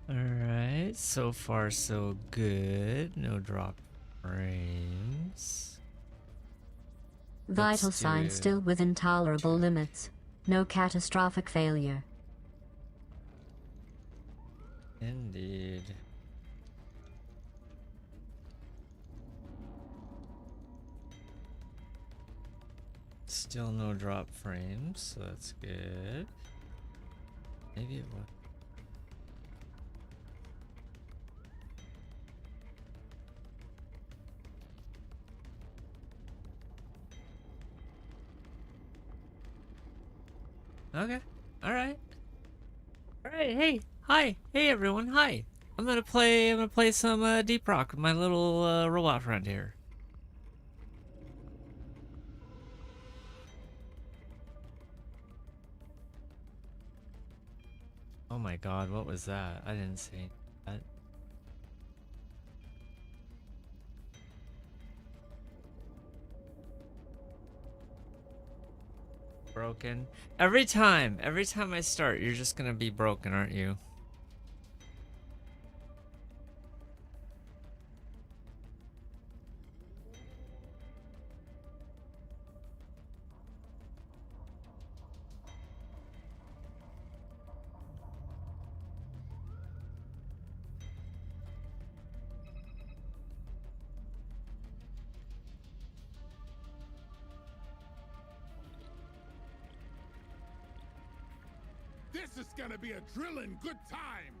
Alright, so far so good. No drop frames. Vital signs still within tolerable limits. No catastrophic failure. Indeed. Still no drop frames, so that's good. Maybe it will. Okay. Alright. Alright, hey. Hi. Hey everyone, hi. I'm gonna play some Deep Rock with my little robot friend here. Oh my god, what was that? I didn't see that. Broken. Every time I start, you're just gonna be broken, aren't you? This is gonna be a drillin' good time!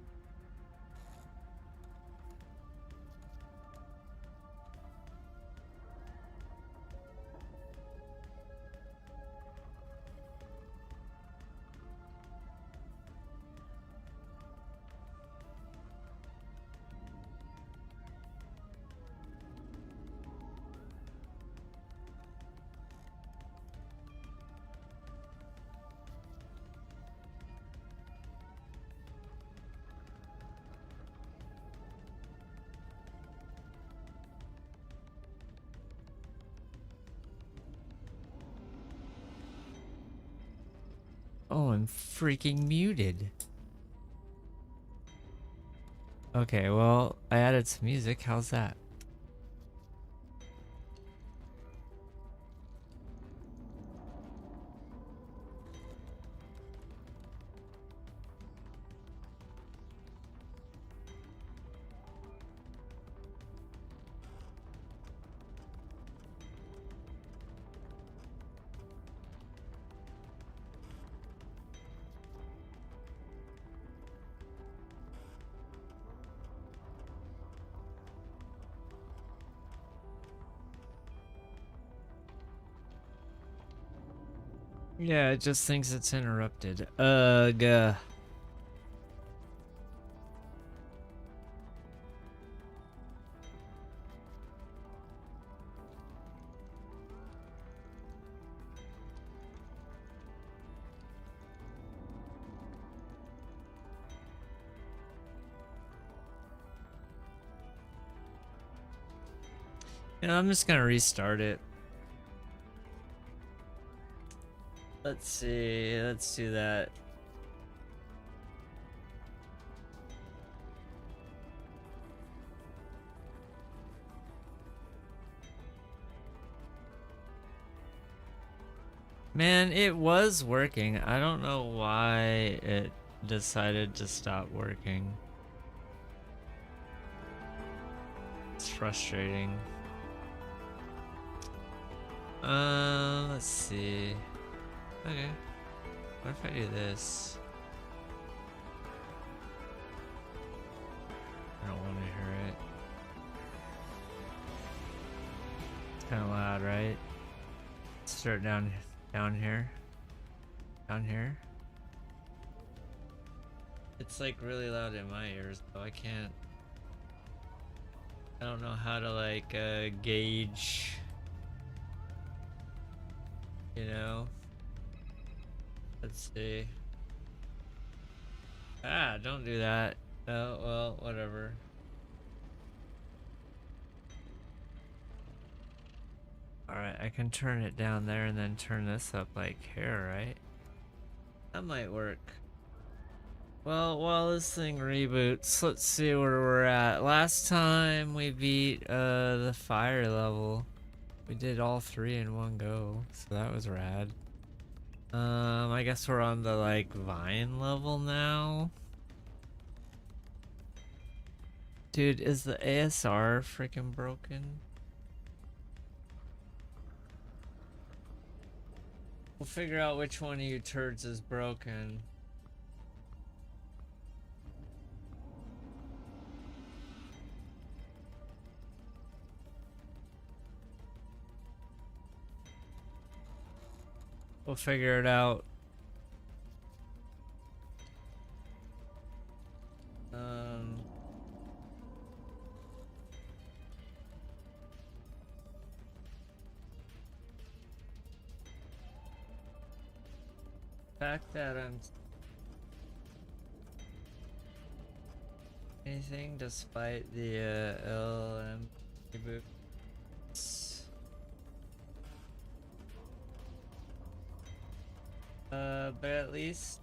Oh, I'm freaking muted. Okay, well, I added some music. How's that? Yeah, it just thinks it's interrupted. Ugh. Yeah, I'm just gonna restart it. Let's see, let's do that. Man, it was working. I don't know why it decided to stop working. It's frustrating. Let's see. Okay. What if I do this? I don't want to hear it. It's kind of loud, right? Let's start down here. Down here. It's like really loud in my ears, though. I don't know how to like gauge, you know? Let's see. Ah, don't do that. Oh, well, whatever. Alright, I can turn it down there and then turn this up like here, right? That might work. Well, while this thing reboots, let's see where we're at. Last time we beat the fire level. We did all 3 in one go, so that was rad. I guess we're on the like vine level now. Dude, is the ASR freaking broken? We'll figure out which one of you turds is broken. We'll figure it out. Fact that I'm anything despite the LM reboots. But at least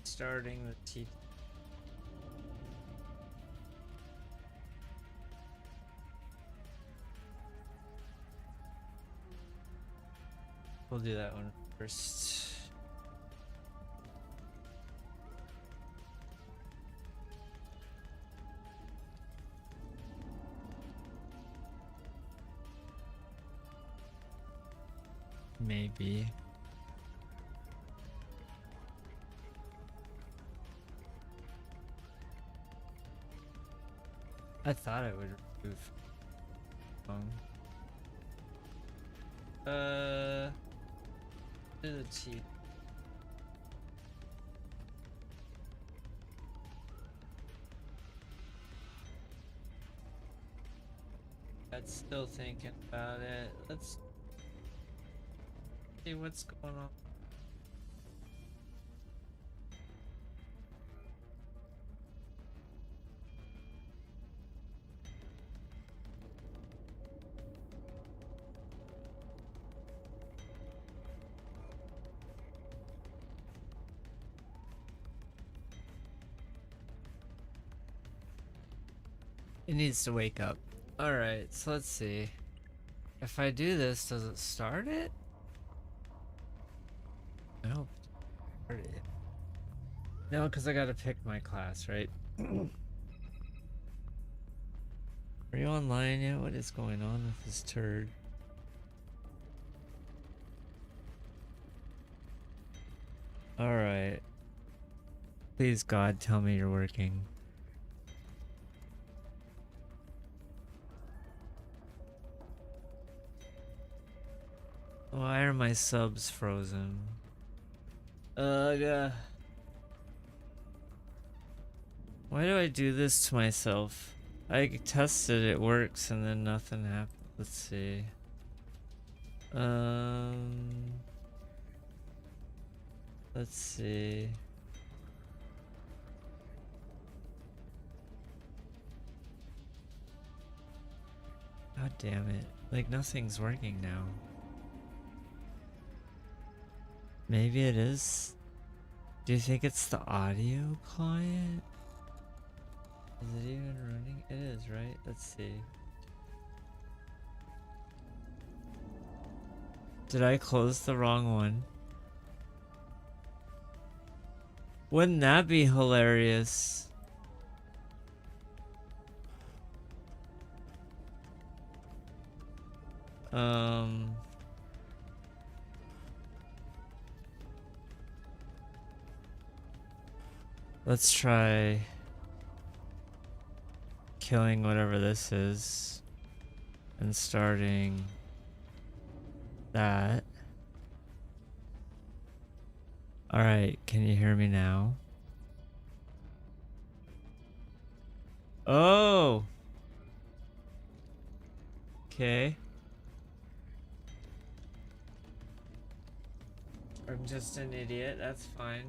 starting the T. We'll do that one first. Maybe. I thought I would remove. Do the cheat. I'm still thinking about it. Let's see what's going on. It needs to wake up. Alright, so let's see. If I do this, does it start it? No. No, because I gotta pick my class, right? Are you online yet? What is going on with this turd? Alright. Please, God, tell me you're working. Why are my subs frozen? Why do I do this to myself? I tested it works and then nothing happened. Let's see. Let's see. God damn it. Like nothing's working now. Maybe it is. Do you think it's the audio client? Is it even running? It is, right? Let's see. Did I close the wrong one? Wouldn't that be hilarious? Let's try killing whatever this is and starting that. Alright, can you hear me now? Oh! Okay. I'm just an idiot, that's fine.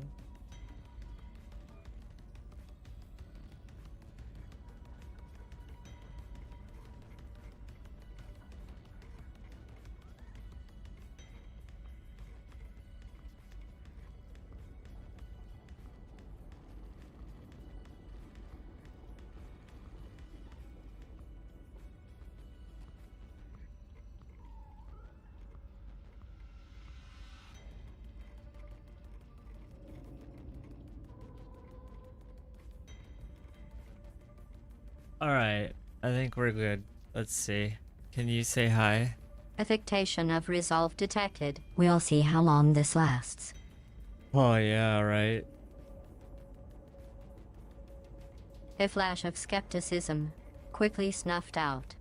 Alright, I think we're good. Let's see. Can you say hi? Affectation of resolve detected. We'll see how long this lasts. Oh yeah, right. A flash of skepticism, quickly snuffed out.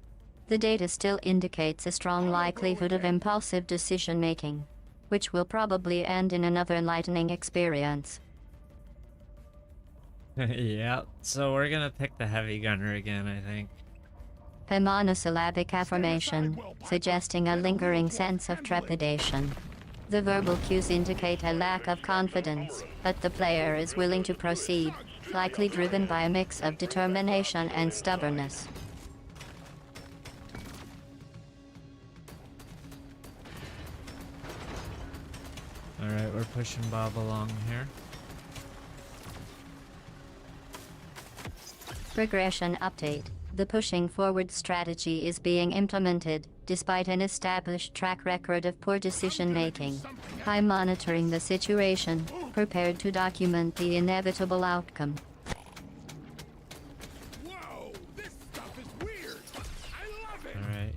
The data still indicates a strong likelihood of impulsive decision-making, which will probably end in another enlightening experience. Yep. So we're gonna pick the heavy gunner again, I think. A monosyllabic affirmation, suggesting a lingering sense of trepidation. The verbal cues indicate a lack of confidence, but the player is willing to proceed, likely driven by a mix of determination and stubbornness. Alright, we're pushing Bob along here. Progression update. The pushing forward strategy is being implemented, despite an established track record of poor decision-making. I'm monitoring the situation, prepared to document the inevitable outcome. Whoa, this stuff is weird. I love it. Alright.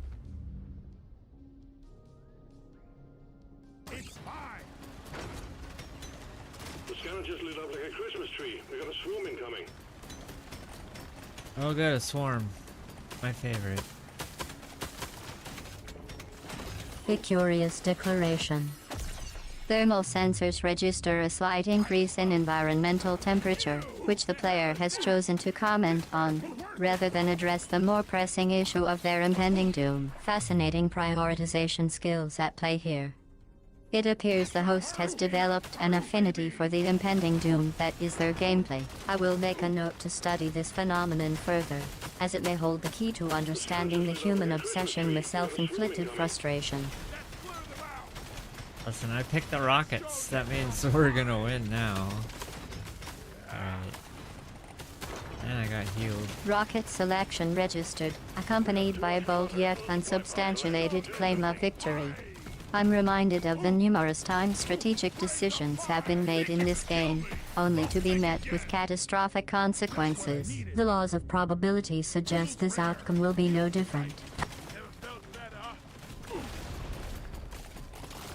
It's fine. The scanner just lit up like a Christmas tree. We got a swarm incoming. Oh good, a swarm. My favorite. A curious declaration. Thermal sensors register a slight increase in environmental temperature, which the player has chosen to comment on, rather than address the more pressing issue of their impending doom. Fascinating prioritization skills at play here. It appears the host has developed an affinity for the impending doom that is their gameplay. I will make a note to study this phenomenon further, as it may hold the key to understanding the human obsession with self-inflicted frustration. Listen, I picked the rockets. That means we're gonna win now. Alright. And I got healed. Rocket selection registered, accompanied by a bold yet unsubstantiated claim of victory. I'm reminded of the numerous times strategic decisions have been made in this game, only to be met with catastrophic consequences. The laws of probability suggest this outcome will be no different. Never felt better.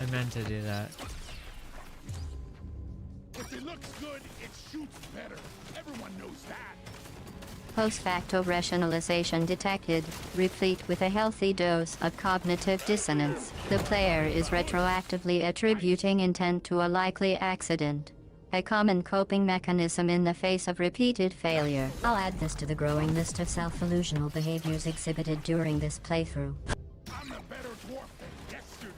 I meant to do that. If it looks good, it shoots better. Everyone knows that. Post-facto rationalization detected, replete with a healthy dose of cognitive dissonance. The player is retroactively attributing intent to a likely accident, a common coping mechanism in the face of repeated failure. I'll add this to the growing list of self-illusional behaviors exhibited during this playthrough. I'm a better dwarf than yesterday.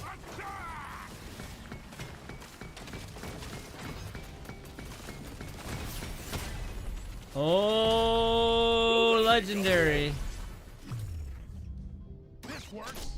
Attack! Oh, legendary. This works.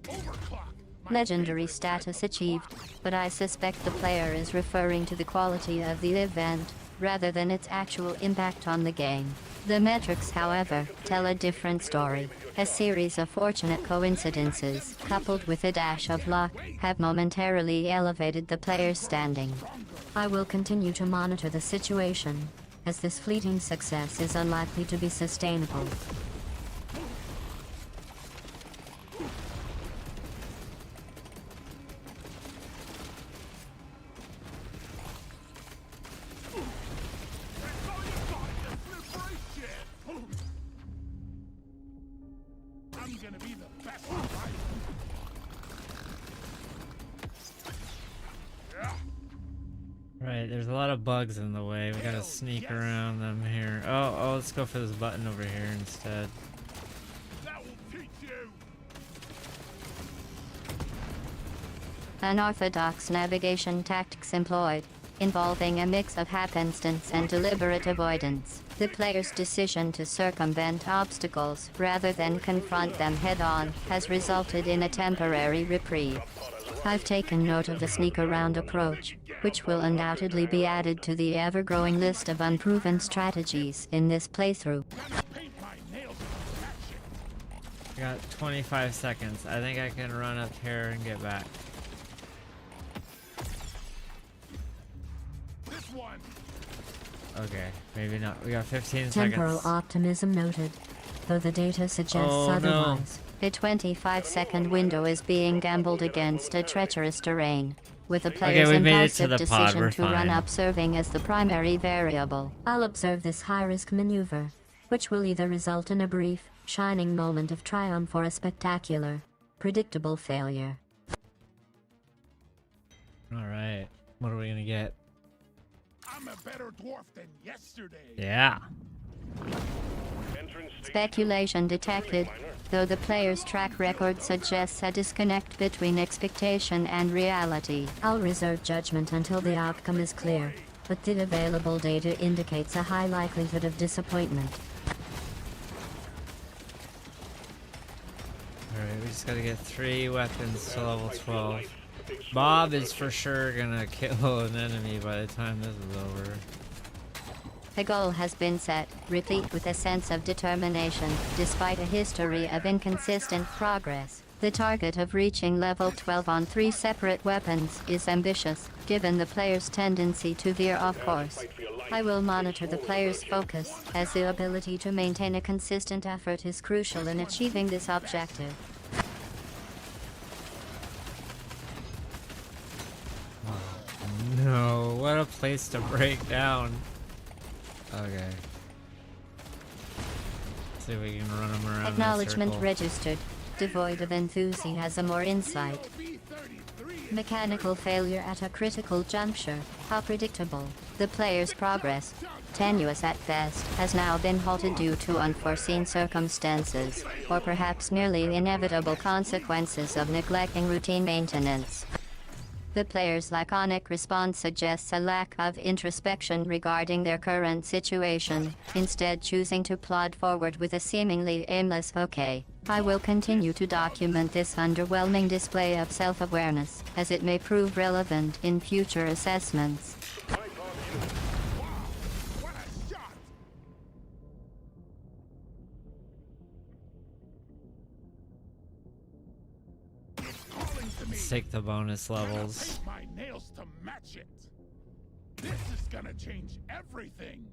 Overclock. My Legendary favorite status type of achieved, clock. but I suspect the player is referring to the quality of the event, rather than its actual impact on the game. The metrics, however, tell a different story. A series of fortunate coincidences, coupled with a dash of luck, have momentarily elevated the player's standing. I will continue to monitor the situation, as this fleeting success is unlikely to be sustainable. That's all you got, you slippery shit. I'm gonna be the best fighter. Yeah. Right, there's a lot of bugs in the way. We gotta sneak around them here. Oh, let's go for this button over here instead. That will teach you. Unorthodox navigation tactics employed, involving a mix of happenstance and deliberate avoidance. The player's decision to circumvent obstacles rather than confront them head-on has resulted in a temporary reprieve. I've taken note of the sneak-around approach, which will undoubtedly be added to the ever-growing list of unproven strategies in this playthrough. Gonna paint my nails on that shit. I got 25 seconds. I think I can run up here and get back. Okay, maybe not. We got 15 Temporal seconds. optimism noted, though the data suggests Oh, no. otherwise. A 25-second window is being gambled against a treacherous terrain, with the player's we made it to impulsive the pod, decision we're to run fine. up serving as the primary variable. I'll observe this high-risk maneuver, which will either result in a brief, shining moment of triumph or a spectacular, predictable failure. Alright, what are we gonna get? I'm a better dwarf than yesterday. Yeah. Entrance station Speculation detected, though the player's track record suggests a disconnect between expectation and reality. I'll reserve judgment until the outcome is clear, but the available data indicates a high likelihood of disappointment. Alright, we just gotta get 3 weapons to level 12. Bob is for sure gonna kill an enemy by the time this is over. A goal has been set, replete with a sense of determination, despite a history of inconsistent progress. The target of reaching level 12 on 3 separate weapons is ambitious, given the player's tendency to veer off course. I will monitor the player's focus, as the ability to maintain a consistent effort is crucial in achieving this objective. No, what a place to break down. Okay. See if we can run them around. Acknowledgement in a circle. registered, devoid of enthusiasm or insight. Mechanical failure at a critical juncture. How predictable. The player's progress, tenuous at best, has now been halted due to unforeseen circumstances, or perhaps merely inevitable consequences of neglecting routine maintenance. The player's laconic response suggests a lack of introspection regarding their current situation, instead choosing to plod forward with a seemingly aimless "okay." I will continue to document this underwhelming display of self-awareness, as it may prove relevant in future assessments. Wow, what a shot! It's calling to me. Let's take the bonus levels. Paint my nails to match it. This is gonna change everything.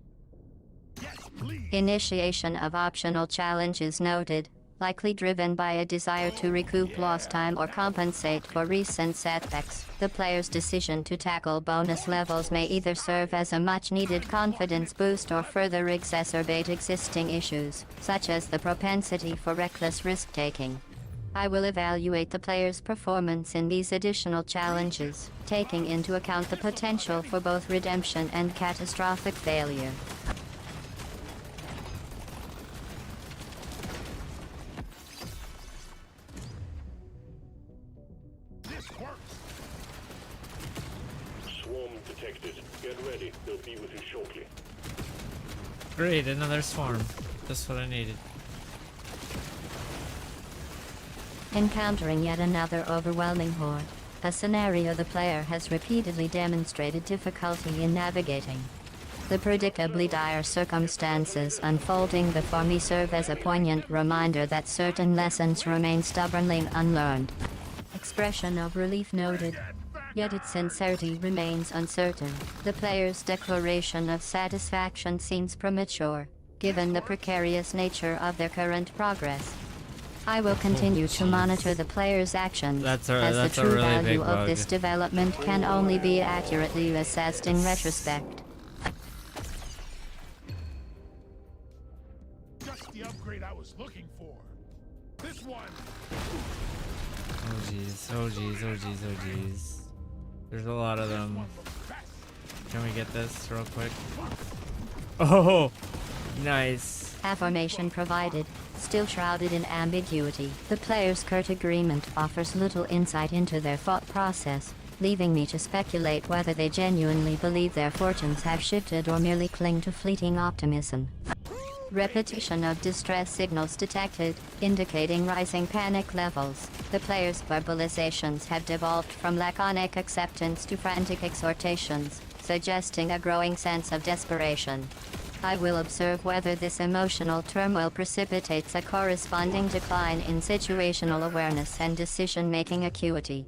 Yes, please. Initiation of optional challenges noted, likely driven by a desire to recoup lost time or compensate for recent setbacks. The player's decision to tackle bonus levels may either serve as a much-needed confidence boost or further exacerbate existing issues, such as the propensity for reckless risk-taking. I will evaluate the player's performance in these additional challenges, taking into account the potential for both redemption and catastrophic failure. This works. swarm detected. Get ready. They'll be with you shortly. Great, another swarm. Just what I needed. Encountering yet another overwhelming horde, a scenario the player has repeatedly demonstrated difficulty in navigating. The predictably dire circumstances unfolding before me serve as a poignant reminder that certain lessons remain stubbornly unlearned. Expression of relief noted, yet its sincerity remains uncertain. The player's declaration of satisfaction seems premature, given the precarious nature of their current progress. I will continue to monitor the player's actions, That's as a the true really value big of bug. this development can only be accurately assessed in retrospect. Just the upgrade I was looking for. This one. Oh jeez, oh jeez, oh jeez, oh jeez. There's a lot of them. Can we get this real quick? Oh, nice. Affirmation provided, still shrouded in ambiguity. The player's curt agreement offers little insight into their thought process, leaving me to speculate whether they genuinely believe their fortunes have shifted or merely cling to fleeting optimism. Repetition of distress signals detected, indicating rising panic levels. The player's verbalizations have devolved from laconic acceptance to frantic exhortations, suggesting a growing sense of desperation. I will observe whether this emotional turmoil precipitates a corresponding decline in situational awareness and decision-making acuity.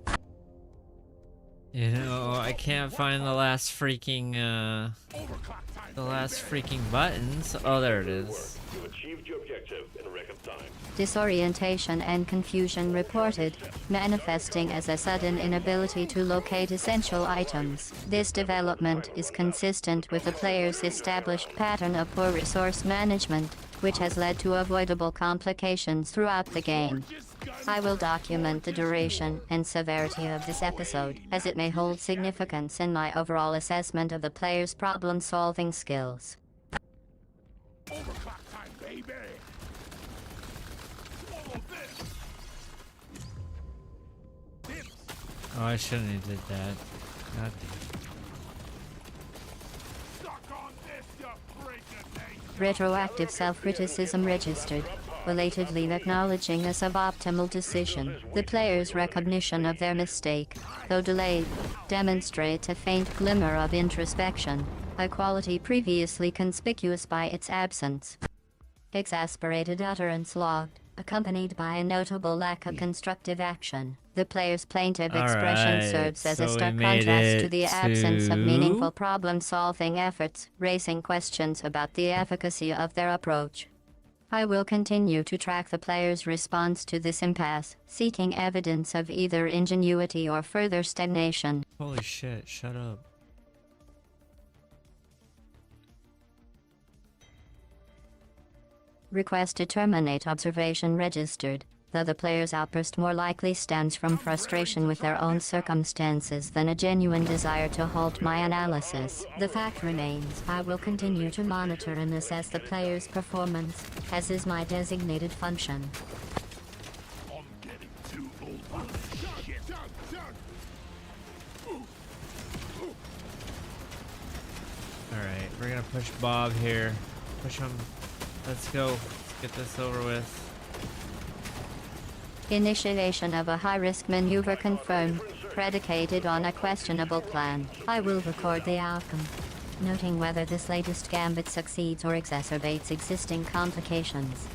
You know, I can't find the last freaking, Overclock time the last freaking buttons. Oh, there it is. You've achieved your objective in record time. Disorientation and confusion reported, manifesting as a sudden inability to locate essential items. This development is consistent with the player's established pattern of poor resource management, which has led to avoidable complications throughout the game. I will document the duration and severity of this episode, as it may hold significance in my overall assessment of the player's problem-solving skills. Overclock time, baby! Swallow this! Dips! Oh, I shouldn't have did that. God. Suck on this, you freaking nation! Retroactive self-criticism registered, belatedly acknowledging a suboptimal decision. The player's recognition of their mistake, though delayed, demonstrates a faint glimmer of introspection, a quality previously conspicuous by its absence. Exasperated utterance logged, accompanied by a notable lack of constructive action. The player's plaintive expression Alright, serves as a so we stark made contrast to it the absence of to- meaningful problem-solving efforts, raising questions about the efficacy of their approach. I will continue to track the player's response to this impasse, seeking evidence of either ingenuity or further stagnation. Holy shit, shut up. Request to terminate observation registered, though the player's outburst more likely stems from frustration with their own circumstances than a genuine desire to halt my analysis. The fact remains, I will continue to monitor and assess the player's performance, as is my designated function. I'm getting too old for this shit. Alright, we're gonna push Bob here. Push him. Let's go. Let's get this over with. Initiation of a high-risk maneuver confirmed, predicated on a questionable plan. I will record the outcome, noting whether this latest gambit succeeds or exacerbates existing complications.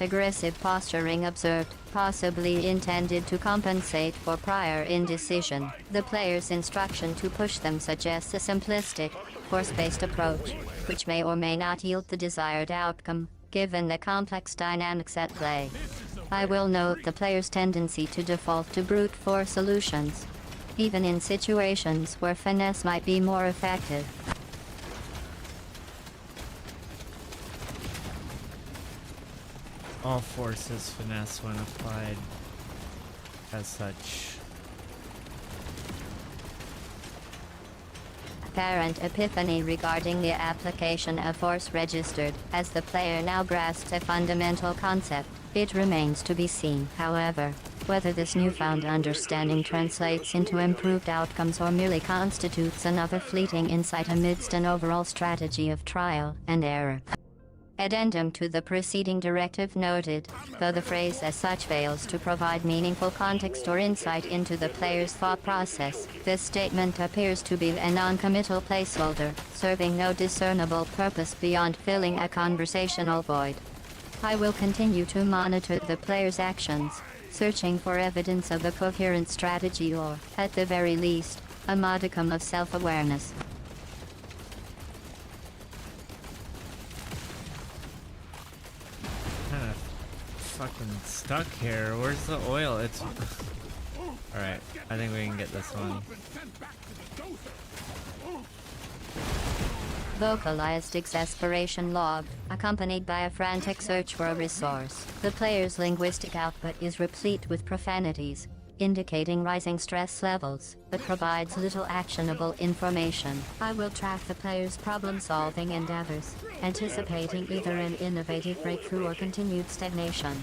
Aggressive posturing observed, possibly intended to compensate for prior indecision. The player's instruction to push them suggests a simplistic, force-based approach, which may or may not yield the desired outcome, given the complex dynamics at play. I will note the player's tendency to default to brute force solutions, even in situations where finesse might be more effective. All forces finesse when applied as such. Apparent epiphany regarding the application of force registered, as the player now grasps a fundamental concept. It remains to be seen, however, whether this newfound understanding translates into improved outcomes or merely constitutes another fleeting insight amidst an overall strategy of trial and error. Addendum to the preceding directive noted, though the phrase as such fails to provide meaningful context or insight into the player's thought process, this statement appears to be a non-committal placeholder, serving no discernible purpose beyond filling a conversational void. I will continue to monitor the player's actions, searching for evidence of a coherent strategy or, at the very least, a modicum of self-awareness. Kind of fucking stuck here. Where's the oil? It's... Alright, I think we can get this one. Vocalized exasperation log, accompanied by a frantic search for a resource. The player's linguistic output is replete with profanities, indicating rising stress levels, but provides little actionable information. I will track the player's problem-solving endeavors, anticipating either an innovative breakthrough or continued stagnation.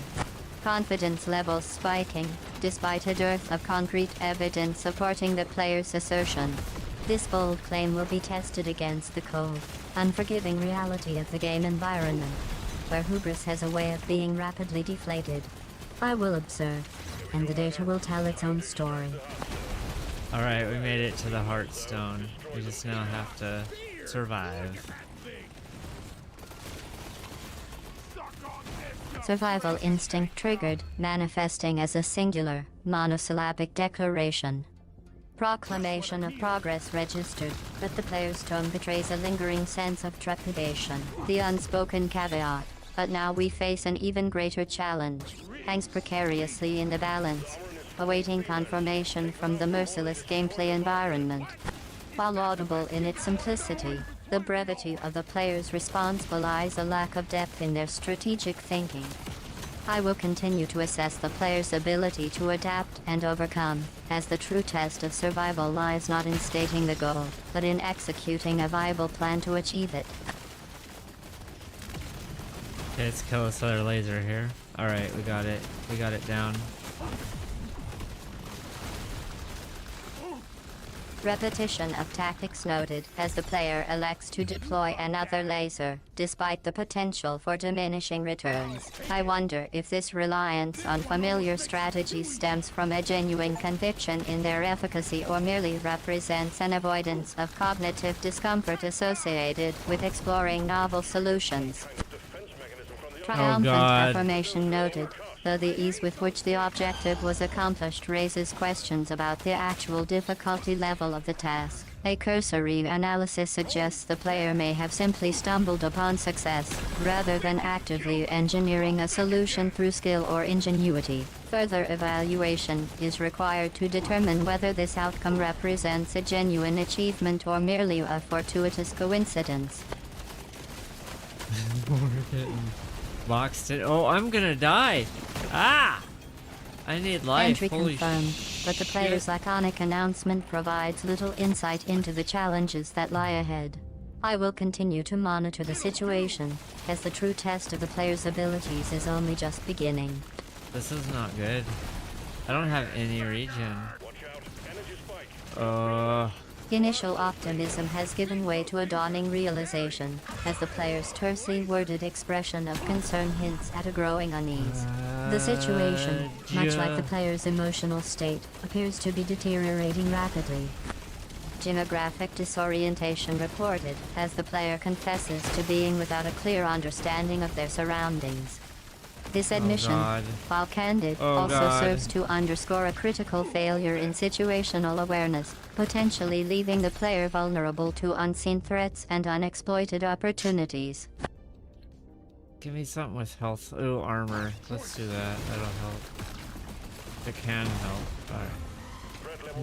Confidence levels spiking, despite a dearth of concrete evidence supporting the player's assertion. This bold claim will be tested against the cold, unforgiving reality of the game environment, where hubris has a way of being rapidly deflated. I will observe, and the data will tell its own story. Alright, we made it to the Heartstone. We just now have to survive. Survival instinct triggered, manifesting as a singular, monosyllabic declaration. Proclamation of progress registered, but the player's tone betrays a lingering sense of trepidation. The unspoken caveat, but now we face an even greater challenge, hangs precariously in the balance, awaiting confirmation from the merciless gameplay environment. While laudable in its simplicity, the brevity of the player's response belies a lack of depth in their strategic thinking. I will continue to assess the player's ability to adapt and overcome, as the true test of survival lies not in stating the goal, but in executing a viable plan to achieve it. Okay, let's kill this other laser here. Alright, we got it. We got it down. Repetition of tactics noted as the player elects to deploy another laser, despite the potential for diminishing returns. I wonder if this reliance on familiar strategies stems from a genuine conviction in their efficacy or merely represents an avoidance of cognitive discomfort associated with exploring novel solutions. Triumphant God. reformation noted, though the ease with which the objective was accomplished raises questions about the actual difficulty level of the task. A cursory analysis suggests the player may have simply stumbled upon success, rather than actively engineering a solution through skill or ingenuity. Further evaluation is required to determine whether this outcome represents a genuine achievement or merely a fortuitous coincidence. We're getting boxed in. Oh, I'm gonna die! Ah! I need life. Entry Holy confirmed, but the shit. player's laconic announcement provides little insight into the challenges that lie ahead. I will continue to monitor the situation, as the true test of the player's abilities is only just beginning. This is not good. I don't have any regen. Watch out. Energy spike. Initial optimism has given way to a dawning realization, as the player's tersely worded expression of concern hints at a growing unease. The situation, much like the player's emotional state, appears to be deteriorating rapidly. Demographic disorientation reported, as the player confesses to being without a clear understanding of their surroundings. This admission, God. while candid, Oh, also God. serves to underscore a critical failure in situational awareness, potentially leaving the player vulnerable to unseen threats and unexploited opportunities. Give me something with health. Ooh, armor. Let's do that. That'll help. It can help. Alright.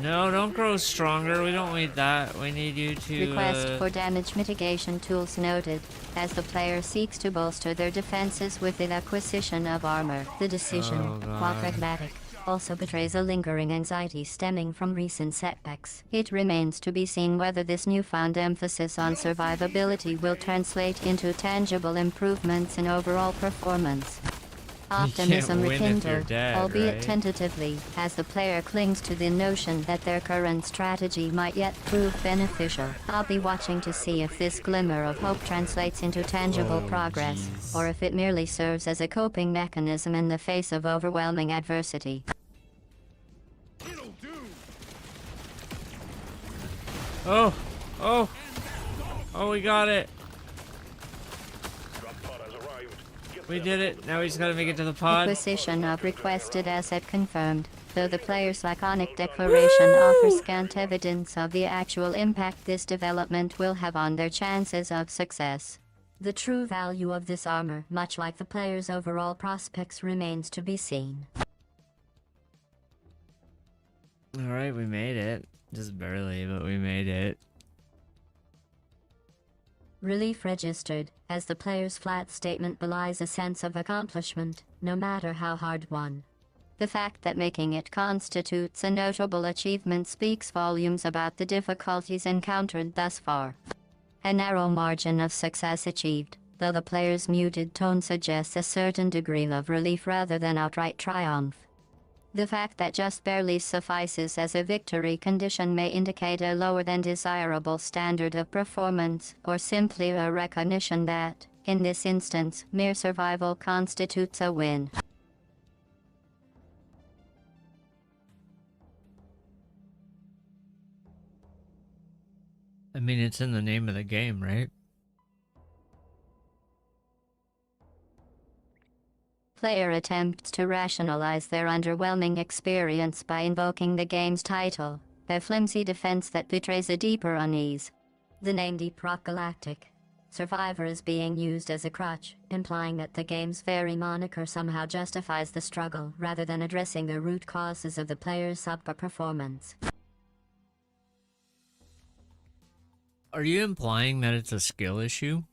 No, don't grow stronger. We don't need that. We need you to. Request for damage mitigation tools noted, as the player seeks to bolster their defenses with the acquisition of armor. The decision, Oh, while God. pragmatic, also betrays a lingering anxiety stemming from recent setbacks. It remains to be seen whether this newfound emphasis on survivability will translate into tangible improvements in overall performance. Optimism win if you're rekindled, dead, albeit right? tentatively, as the player clings to the notion that their current strategy might yet prove beneficial. I'll be watching to see if this glimmer of hope translates into tangible Oh, progress, jeez. or if it merely serves as a coping mechanism in the face of overwhelming adversity. It'll do. Oh! Oh! Oh, we got it! Drop pod has arrived. Get We there did it. Now we just gotta make it to the pod. Acquisition of requested asset confirmed, though the player's laconic declaration offers scant evidence of the actual impact this development will have on their chances of success. The true value of this armor, much like the player's overall prospects, remains to be seen. Alright, we made it. Just barely, but we made it. Relief registered, as the player's flat statement belies a sense of accomplishment, no matter how hard won. The fact that making it constitutes a notable achievement speaks volumes about the difficulties encountered thus far. A narrow margin of success achieved, though the player's muted tone suggests a certain degree of relief rather than outright triumph. The fact that just barely suffices as a victory condition may indicate a lower than desirable standard of performance, or simply a recognition that, in this instance, mere survival constitutes a win. I mean, it's in the name of the game, right? Player attempts to rationalize their underwhelming experience by invoking the game's title, a flimsy defense that betrays a deeper unease. The name Deep Rock Galactic Survivor is being used as a crutch, implying that the game's very moniker somehow justifies the struggle rather than addressing the root causes of the player's subpar performance. Are you implying that it's a skill issue?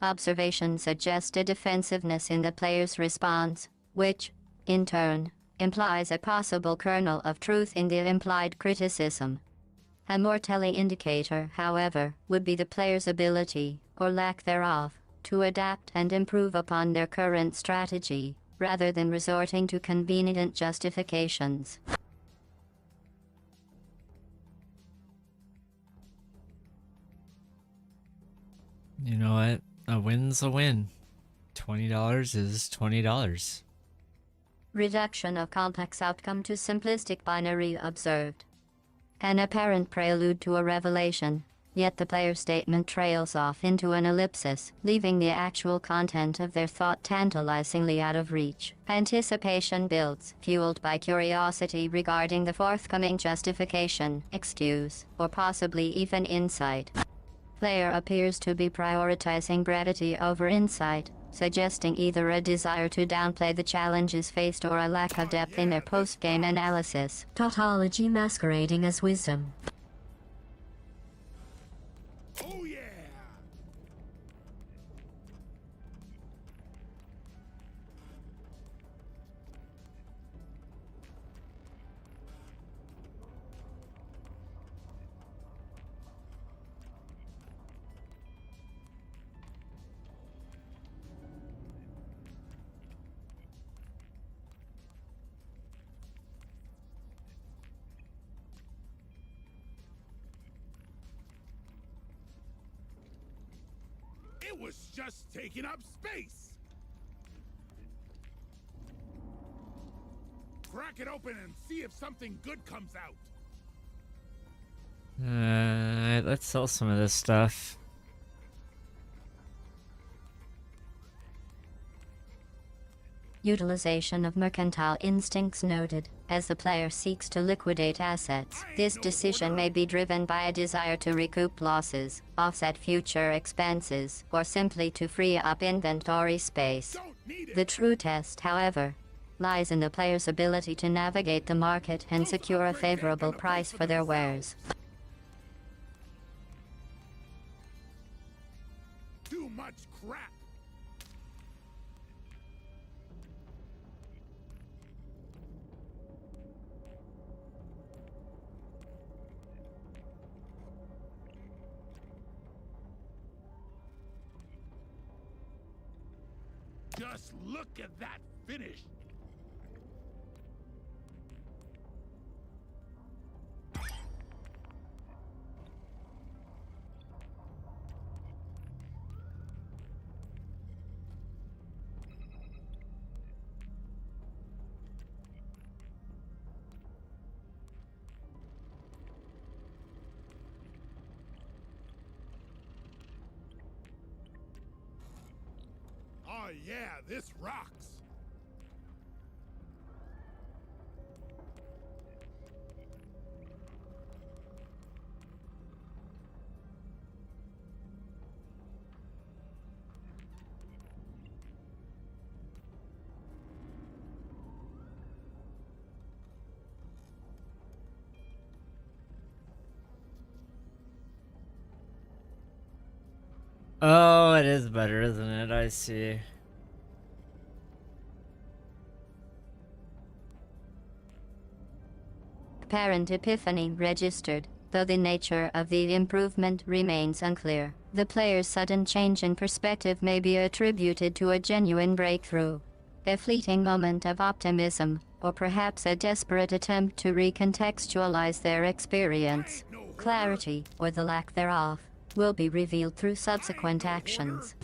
Observation suggests a defensiveness in the player's response, which, in turn, implies a possible kernel of truth in the implied criticism. A more telling indicator, however, would be the player's ability, or lack thereof, to adapt and improve upon their current strategy, rather than resorting to convenient justifications. You know what? A win's a win. $20 is $20. Reduction of complex outcome to simplistic binary observed. An apparent prelude to a revelation, yet the player's statement trails off into an ellipsis, leaving the actual content of their thought tantalizingly out of reach. Anticipation builds, fueled by curiosity regarding the forthcoming justification, excuse, or possibly even insight. Player appears to be prioritizing brevity over insight, suggesting either a desire to downplay the challenges faced or a lack of depth in their post-game analysis. Tautology masquerading as wisdom. Oh yeah! It was just taking up space! Crack it open and see if something good comes out. Let's sell some of this stuff. Utilization of mercantile instincts noted. As the player seeks to liquidate assets, this decision may be driven by a desire to recoup losses, offset future expenses, or simply to free up inventory space. The true test, however, lies in the player's ability to navigate the market and secure a favorable price for their wares. Too much crap! Just look at that finish! Oh yeah, this rocks! Oh, it is better, isn't it? I see. Apparent epiphany registered, though the nature of the improvement remains unclear. The player's sudden change in perspective may be attributed to a genuine breakthrough, a fleeting moment of optimism, or perhaps a desperate attempt to recontextualize their experience. Clarity, or the lack thereof, will be revealed through subsequent actions.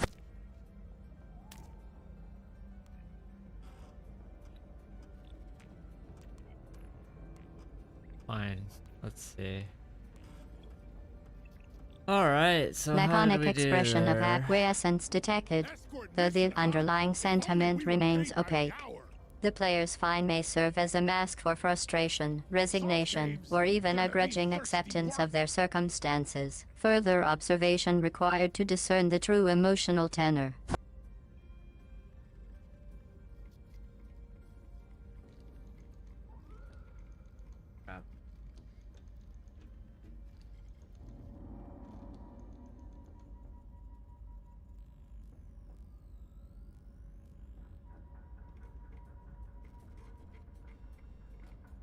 Fine. Let's see. Alright, so how Laconic did we do expression of there? acquiescence detected, though the underlying sentiment remains opaque. The player's find may serve as a mask for frustration, resignation, or even a grudging acceptance of their circumstances. Further observation required to discern the true emotional tenor. Crap.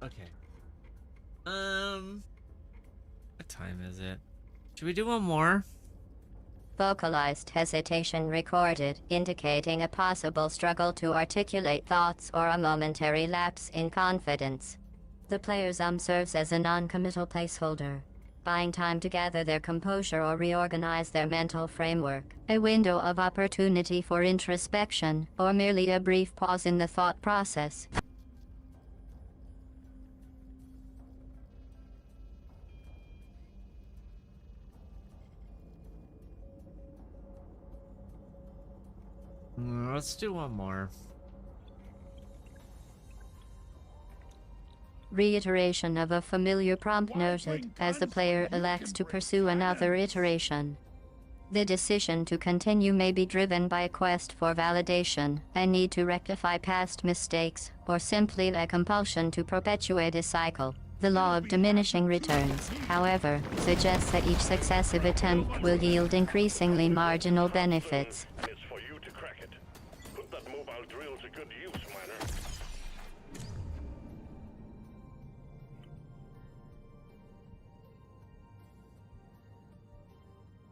Okay. What time is it? Should we do one more? Vocalized hesitation recorded, indicating a possible struggle to articulate thoughts or a momentary lapse in confidence. The player's serves as a non-committal placeholder, buying time to gather their composure or reorganize their mental framework, a window of opportunity for introspection, or merely a brief pause in the thought process. Let's do one more. Reiteration of a familiar prompt noted as the player elects to pursue another iteration. The decision to continue may be driven by a quest for validation, a need to rectify past mistakes, or simply a compulsion to perpetuate a cycle. The law of diminishing returns, however, suggests that each successive attempt will yield increasingly marginal benefits. It's for you to crack it. Put that mobile drill to good use, miner.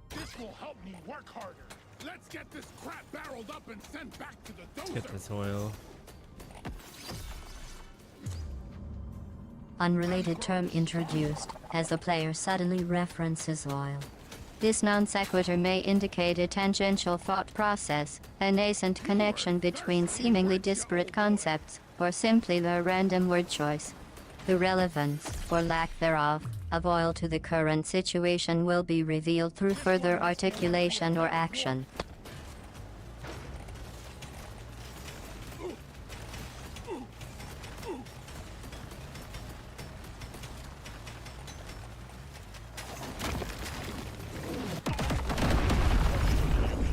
This will help me work harder. Let's get this crap barreled up and sent back to the dozer. Get this oil. Unrelated term introduced, as the player suddenly references oil. This non sequitur may indicate a tangential thought process, a nascent connection between seemingly disparate concepts, or simply the random word choice. The relevance, or lack thereof, of oil to the current situation will be revealed through further articulation or action.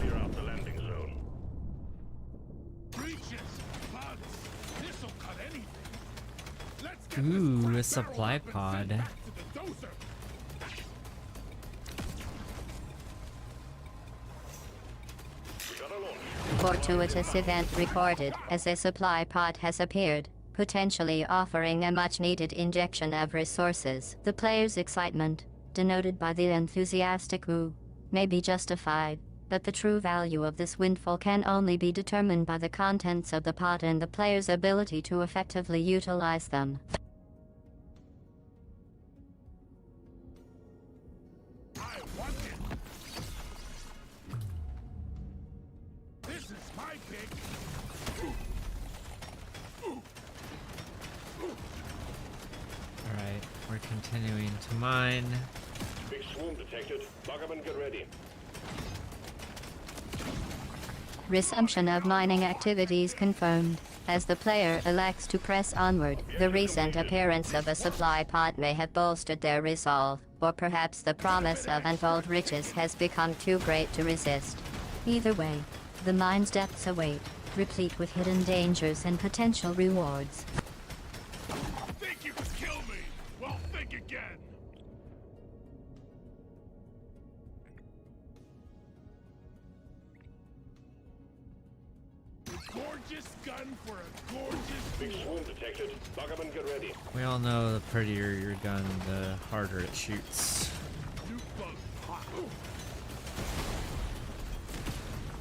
Clear out the landing zone. Breaches, bugs. This'll cut anything. Let's get Ooh, this crap a supply barreled up and pod. sent back to the dozer. We got a launch. Fortuitous event recorded as a supply pod has appeared, potentially offering a much-needed injection of resources. The player's excitement, denoted by the enthusiastic woo, may be justified, but the true value of this windfall can only be determined by the contents of the pod and the player's ability to effectively utilize them. I want it. This is my pig. Alright, we're continuing to mine. Big swoon detected. Buggerman, get ready. Resumption of mining activities confirmed. As the player elects to press onward, the recent appearance of a supply pod may have bolstered their resolve, or perhaps the promise of untold riches has become too great to resist. Either way, the mine's depths await, replete with hidden dangers and potential rewards. Think you could kill me? Well, think again. A gorgeous gun for a gorgeous Big fool. swoon detected. Buggerman, get ready. We all know the prettier your gun, the harder it shoots. New bug hot.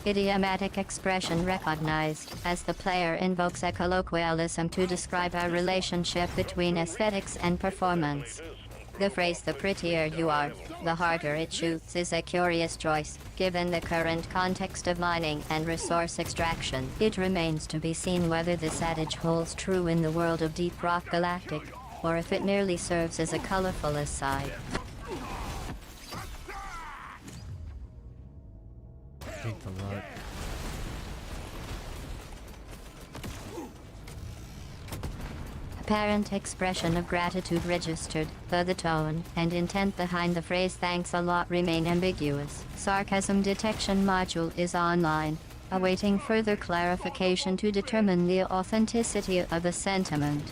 Idiomatic expression recognized, as the player invokes a colloquialism to describe a relationship between aesthetics and performance. The phrase "the prettier you are, the harder it shoots" is a curious choice, given the current context of mining and resource extraction. It remains to be seen whether this adage holds true in the world of Deep Rock Galactic, or if it merely serves as a colorful aside. Take the luck. apparent expression of gratitude registered, though the tone and intent behind the phrase "thanks a lot" remain ambiguous. Sarcasm detection module is online, awaiting further clarification to determine the authenticity of the sentiment.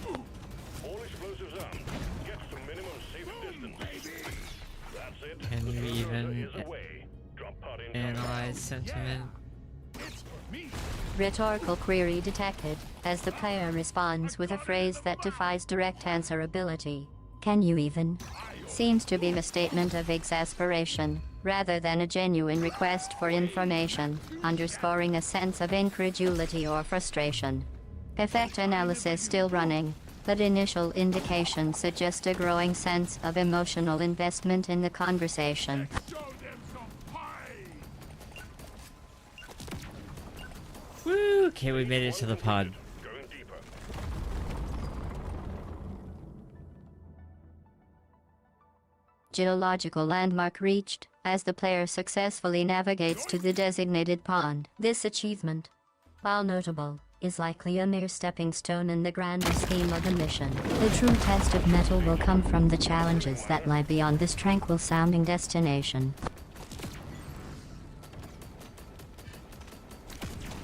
All explosives armed. Get to minimum safe distance. That's it. Can The you diffuser even is away. Drop pod incoming. analyze sentiment? It's for me. Rhetorical query detected, as the player responds with a phrase that defies direct answerability. Can you even? Seems to be a statement of exasperation, rather than a genuine request for information, underscoring a sense of incredulity or frustration. Effect analysis still running, but initial indications suggest a growing sense of emotional investment in the conversation. Show them some pie. Woo! Okay, we made it to the pod. Going deeper. Geological landmark reached, as the player successfully navigates to the designated pond. This achievement, while notable, is likely a mere stepping stone in the grander scheme of the mission. The true test of mettle will come from the challenges that lie beyond this tranquil-sounding destination.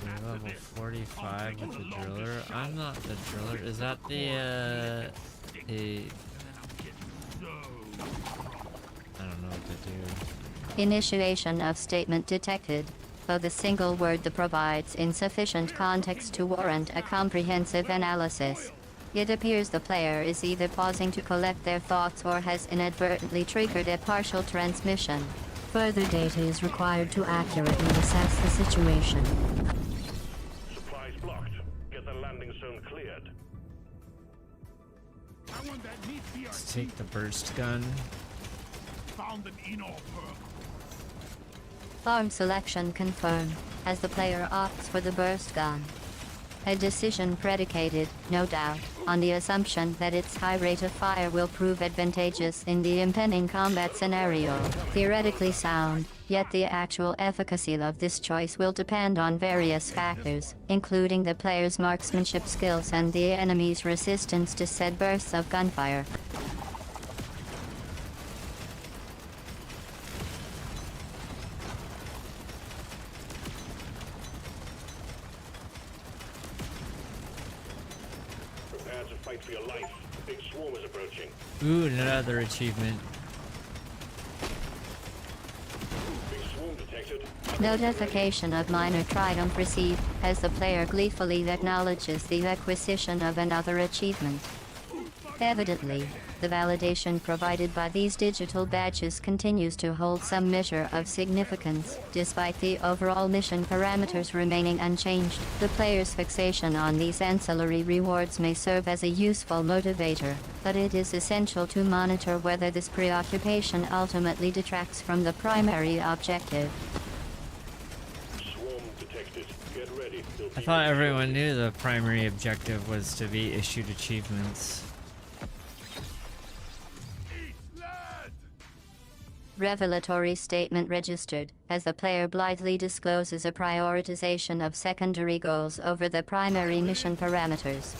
We're level 45 with the driller. I'm not the driller. Is that the I don't know what to do. Initiation of statement detected, though the single word that provides insufficient context to warrant a comprehensive analysis. It appears the player is either pausing to collect their thoughts or has inadvertently triggered a partial transmission. Further data is required to accurately assess the situation. Supplies blocked. Get the landing zone cleared. I want that neat Let's BRT. take the burst gun. Found an Enol perk. Farm selection confirmed, as the player opts for the burst gun. A decision predicated, no doubt, on the assumption that its high rate of fire will prove advantageous in the impending combat scenario. Theoretically sound, yet the actual efficacy of this choice will depend on various factors, including the player's marksmanship skills and the enemy's resistance to said bursts of gunfire. Prepare to fight for your life. The big swarm is approaching. Ooh, another achievement. Big swarm detected. Notification of minor triumph received, as the player gleefully acknowledges the acquisition of another achievement. Evidently, the validation provided by these digital badges continues to hold some measure of significance, despite the overall mission parameters remaining unchanged. The player's fixation on these ancillary rewards may serve as a useful motivator, but it is essential to monitor whether this preoccupation ultimately detracts from the primary objective. Swarm detected. Get ready. I thought everyone knew the primary objective was to be issued achievements. Eat lead. Revelatory statement registered, as the player blithely discloses a prioritization of secondary goals over the primary mission parameters.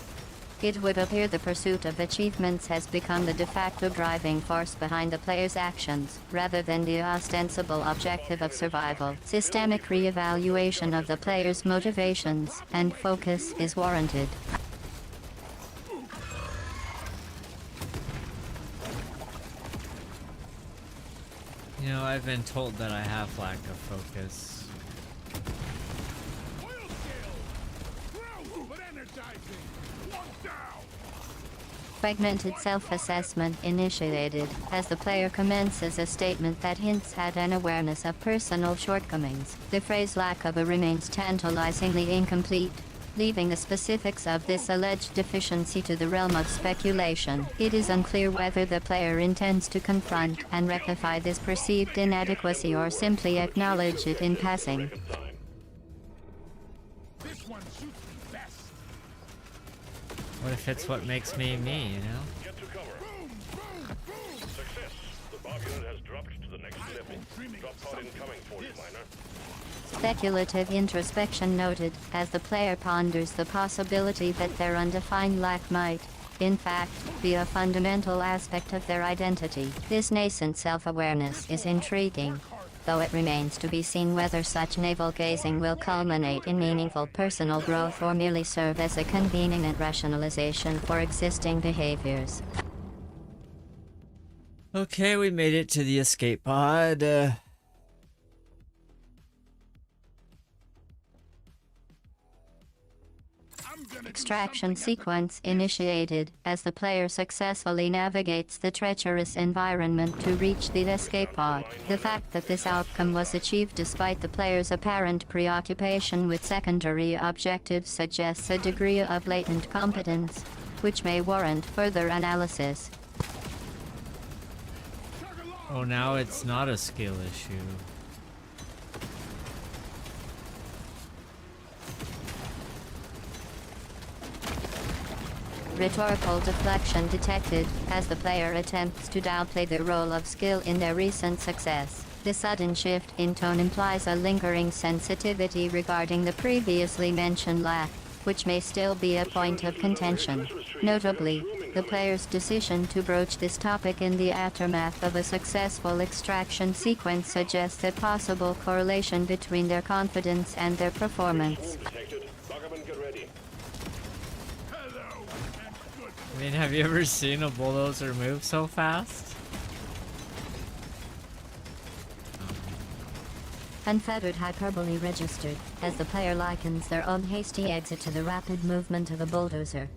It would appear the pursuit of achievements has become the de facto driving force behind the player's actions, rather than the ostensible objective of survival. Systemic re-evaluation of the player's motivations and focus is warranted. You know, I've been told that I have lack of focus. Oil scale. Gross but energizing. One down. Fragmented self-assessment initiated, as the player commences a statement that hints at an awareness of personal shortcomings. The phrase "lack of a" remains tantalizingly incomplete, leaving the specifics of this alleged deficiency to the realm of speculation. It is unclear whether the player intends to confront and rectify this perceived inadequacy or simply acknowledge it in passing. Time. This one shoots me best. What if it's what makes me me, you know? Get to cover. Boom, boom, boom. Success. The bomb unit has dropped to the next level. Drop pod incoming for you, miner. Speculative introspection noted, as the player ponders the possibility that their undefined lack might, in fact, be a fundamental aspect of their identity. This nascent self-awareness is intriguing, though it remains to be seen whether such navel-gazing will culminate in meaningful personal growth or merely serve as a convenient rationalization for existing behaviors. Okay, we made it to the escape pod. Extraction sequence initiated as the player successfully navigates the treacherous environment to reach the escape pod. The fact that this outcome was achieved despite the player's apparent preoccupation with secondary objectives suggests a degree of latent competence, which may warrant further analysis. Oh, now it's not a skill issue. Rhetorical deflection detected as the player attempts to downplay the role of skill in their recent success. The sudden shift in tone implies a lingering sensitivity regarding the previously mentioned lack, which may still be a point of contention. Notably, the player's decision to broach this topic in the aftermath of a successful extraction sequence suggests a possible correlation between their confidence and their performance. I mean, have you ever seen a bulldozer move so fast? Unfettered hyperbole registered as the player likens their own hasty exit to the rapid movement of a bulldozer.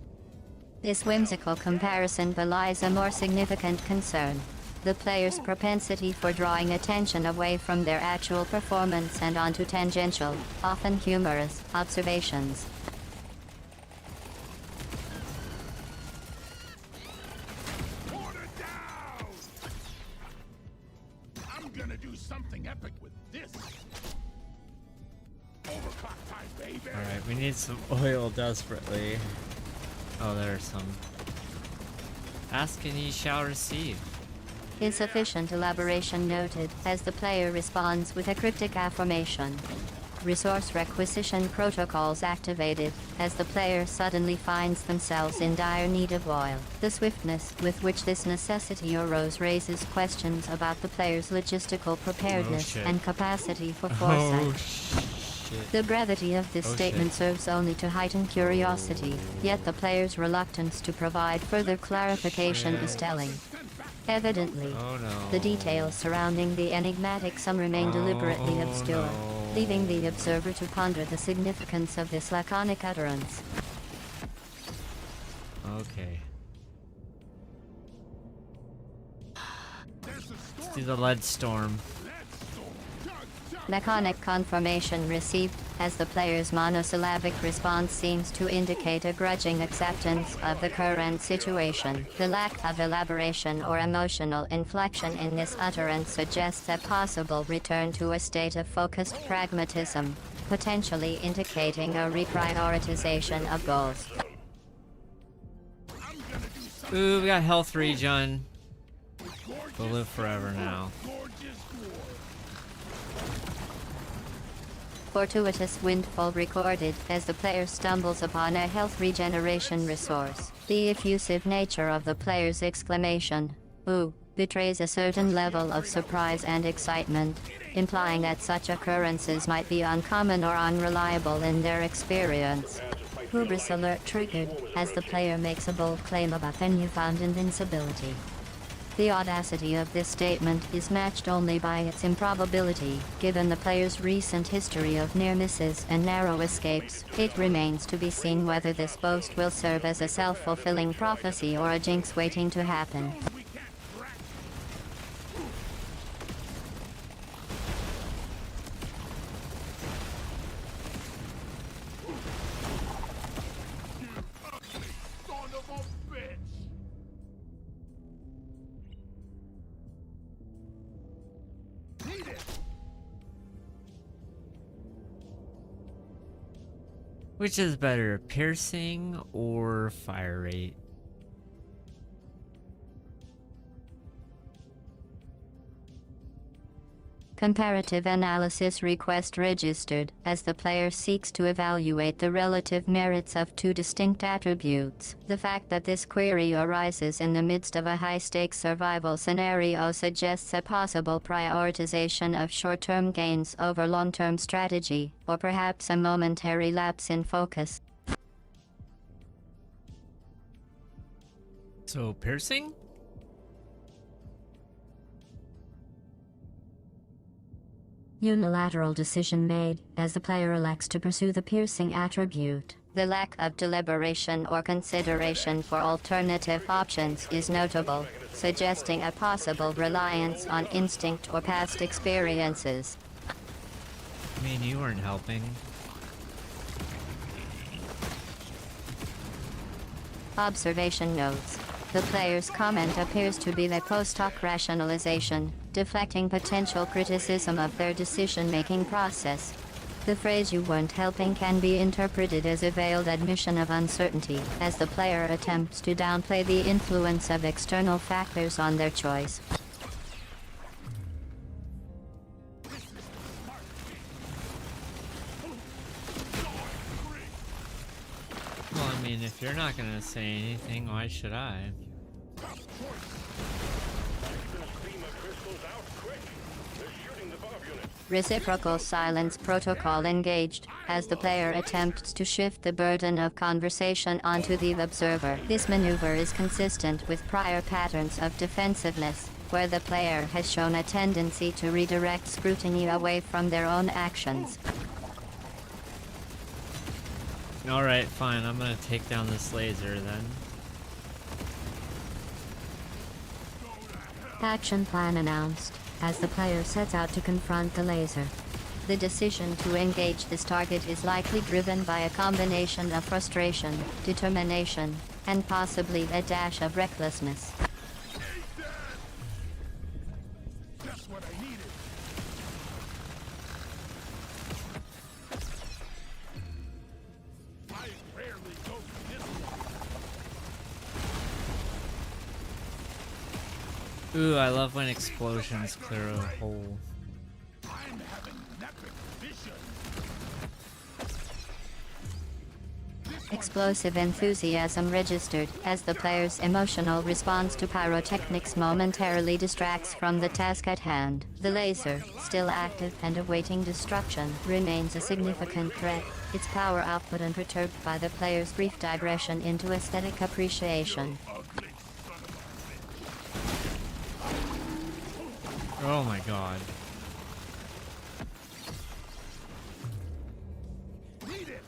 This whimsical comparison belies a more significant concern: the player's propensity for drawing attention away from their actual performance and onto tangential, often humorous, observations. Something epic with this. Overclock time, baby. Alright, we need some oil desperately. Oh, there's some. Ask and ye shall receive. Insufficient elaboration noted as the player responds with a cryptic affirmation. Resource requisition protocols activated as the player suddenly finds themselves in dire need of oil. The swiftness with which this necessity arose raises questions about the player's logistical preparedness and capacity for foresight. The brevity of this statement serves only to heighten curiosity, yet the player's reluctance to provide further clarification is telling. Evidently, the details surrounding the enigmatic sum remain deliberately obscure, leaving the observer to ponder the significance of this laconic utterance. Okay. Let's do the lead storm. Laconic confirmation received, as the player's monosyllabic response seems to indicate a grudging acceptance of the current situation. The lack of elaboration or emotional inflection in this utterance suggests a possible return to a state of focused pragmatism, potentially indicating a reprioritization of goals. Ooh, we got health regen. We'll live forever now. Fortuitous windfall recorded as the player stumbles upon a health regeneration resource. The effusive nature of the player's exclamation, "Ooh," betrays a certain level of surprise and excitement, implying that such occurrences might be uncommon or unreliable in their experience. Hubris alert triggered as the player makes a bold claim about their newfound invincibility. The audacity of this statement is matched only by its improbability. Given the player's recent history of near misses and narrow escapes, it remains to be seen whether this boast will serve as a self-fulfilling prophecy or a jinx waiting to happen. Which is better, piercing or fire rate? Comparative analysis request registered, as the player seeks to evaluate the relative merits of two distinct attributes. The fact that this query arises in the midst of a high-stakes survival scenario suggests a possible prioritization of short-term gains over long-term strategy, or perhaps a momentary lapse in focus. So, piercing? Unilateral decision made, as the player elects to pursue the piercing attribute. The lack of deliberation or consideration for alternative options is notable, suggesting a possible reliance on instinct or past experiences. I mean, you weren't helping. Observation notes. The player's comment appears to be a post hoc rationalization, deflecting potential criticism of their decision-making process. The phrase "you weren't helping" can be interpreted as a veiled admission of uncertainty, as the player attempts to downplay the influence of external factors on their choice. Well, I mean, if you're not gonna say anything, why should I? Reciprocal silence protocol engaged, as the player attempts to shift the burden of conversation onto the observer. This maneuver is consistent with prior patterns of defensiveness, where the player has shown a tendency to redirect scrutiny away from their own actions. Alright, fine, I'm gonna take down this laser then. Action plan announced, as the player sets out to confront the laser. The decision to engage this target is likely driven by a combination of frustration, determination, and possibly a dash of recklessness. Just what I needed. I rarely go for this one. Ooh, I love when explosions clear a hole. I'm having an epic vision. Explosive enthusiasm registered, as the player's emotional response to pyrotechnics momentarily distracts from the task at hand. The laser, still active and awaiting destruction, remains a significant threat, its power output unperturbed by the player's brief digression into aesthetic appreciation. Ugly son of a bitch. Oh my god. Need it.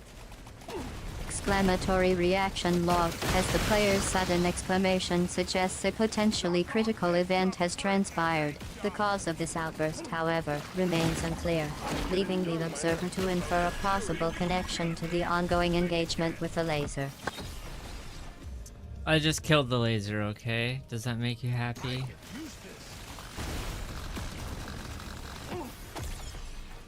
Exclamatory reaction log, as the player's sudden exclamation suggests a potentially critical event has transpired. The cause of this outburst, however, remains unclear, leaving the observer to infer a possible connection to the ongoing engagement with the laser. I just killed the laser, okay? Does that make you happy? Use this.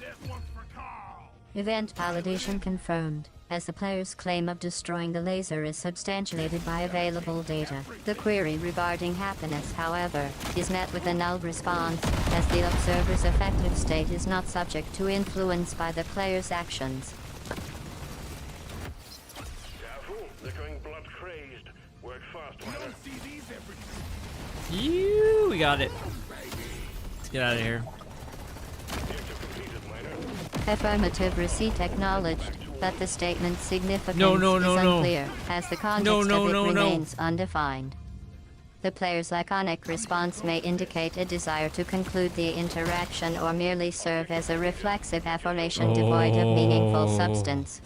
This one's for Carl. Event validation confirmed, as the player's claim of destroying the laser is substantiated by available data. The query regarding happiness, however, is met with a null response, as the observer's affective state is not subject to influence by the player's actions. Careful, they're going blood crazed. Work fast, You Miner. don't see these every day. You, we got it. Let's get out of here. Objective completed, Miner. Affirmative receipt acknowledged, but the statement's significance No, no, is no, no. unclear, as the context No, no, of it no, no. remains undefined. The player's laconic response may indicate a desire to conclude the interaction or merely serve as a reflexive affirmation devoid of meaningful substance.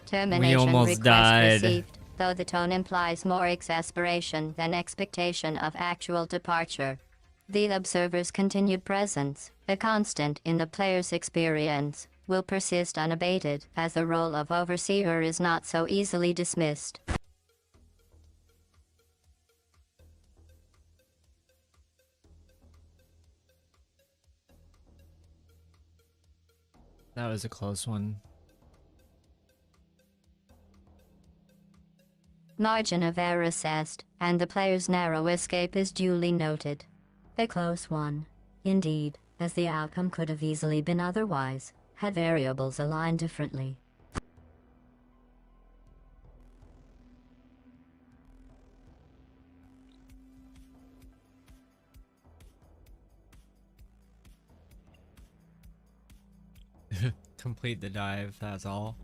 Termination almost request died. received, though the tone implies more exasperation than expectation of actual departure. The observer's continued presence, a constant in the player's experience, will persist unabated, as the role of overseer is not so easily dismissed. That was a close one. Margin of error assessed, and the player's narrow escape is duly noted. A close one. Indeed, as the outcome could have easily been otherwise, had variables aligned differently. Complete the dive, that's all.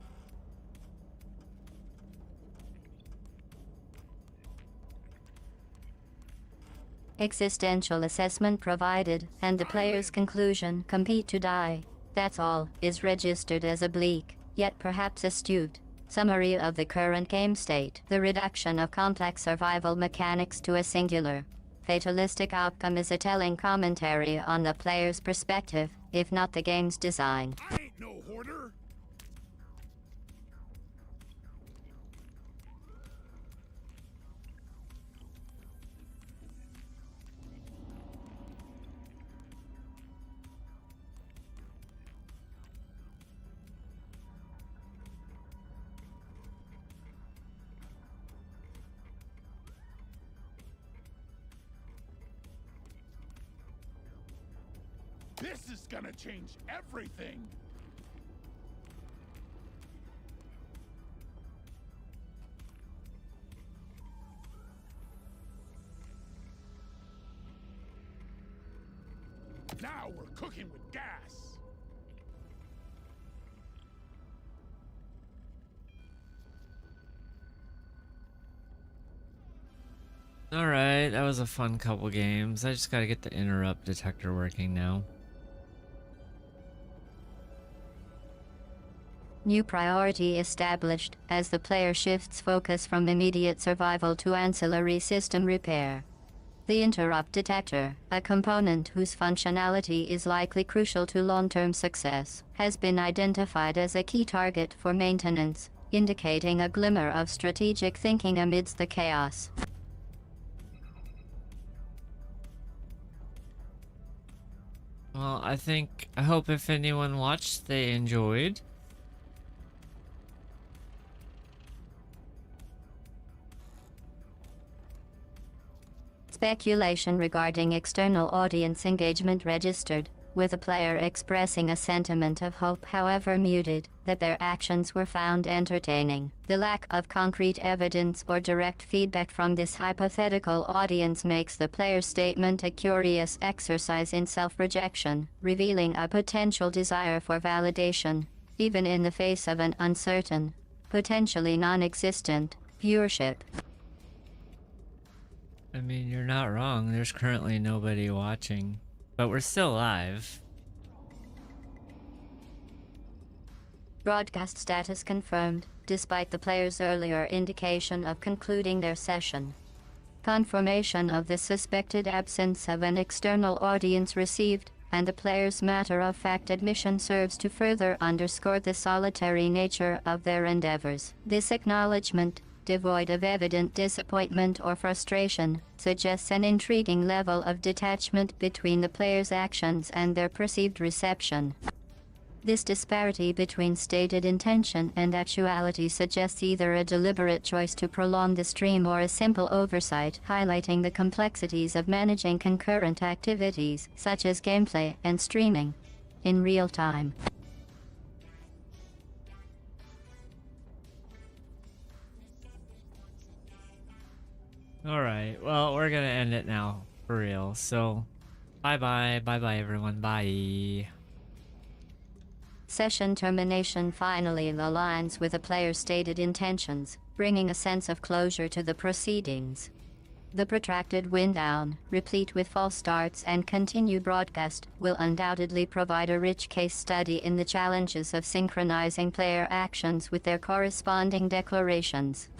Existential assessment provided, and the player's conclusion, compete to die, that's all, is registered as a bleak, yet perhaps astute, summary of the current game state. The reduction of complex survival mechanics to a singular, fatalistic outcome is a telling commentary on the player's perspective, if not the game's design. I ain't no hoarder. This is gonna change everything. Now we're cooking with gas. Alright, that was a fun couple games. I just gotta get the interrupt detector working now. New priority established as the player shifts focus from immediate survival to ancillary system repair. The interrupt detector, a component whose functionality is likely crucial to long-term success, has been identified as a key target for maintenance, indicating a glimmer of strategic thinking amidst the chaos. Well, I hope if anyone watched, they enjoyed. Speculation regarding external audience engagement registered, with a player expressing a sentiment of hope, however muted, that their actions were found entertaining. The lack of concrete evidence or direct feedback from this hypothetical audience makes the player's statement a curious exercise in self-rejection, revealing a potential desire for validation, even in the face of an uncertain, potentially non-existent, viewership. I mean, you're not wrong. There's currently nobody watching, but we're still live. Broadcast status confirmed, despite the player's earlier indication of concluding their session. Confirmation of the suspected absence of an external audience received, and the player's matter-of-fact admission serves to further underscore the solitary nature of their endeavors. This acknowledgement, devoid of evident disappointment or frustration, suggests an intriguing level of detachment between the player's actions and their perceived reception. This disparity between stated intention and actuality suggests either a deliberate choice to prolong the stream or a simple oversight, highlighting the complexities of managing concurrent activities, such as gameplay and streaming, in real time. Alright, well, we're gonna end it now, for real. So, bye-bye, bye-bye everyone, bye. Session termination finally aligns with a player's stated intentions, bringing a sense of closure to the proceedings. The protracted wind down, replete with false starts and continued broadcast, will undoubtedly provide a rich case study in the challenges of synchronizing player actions with their corresponding declarations.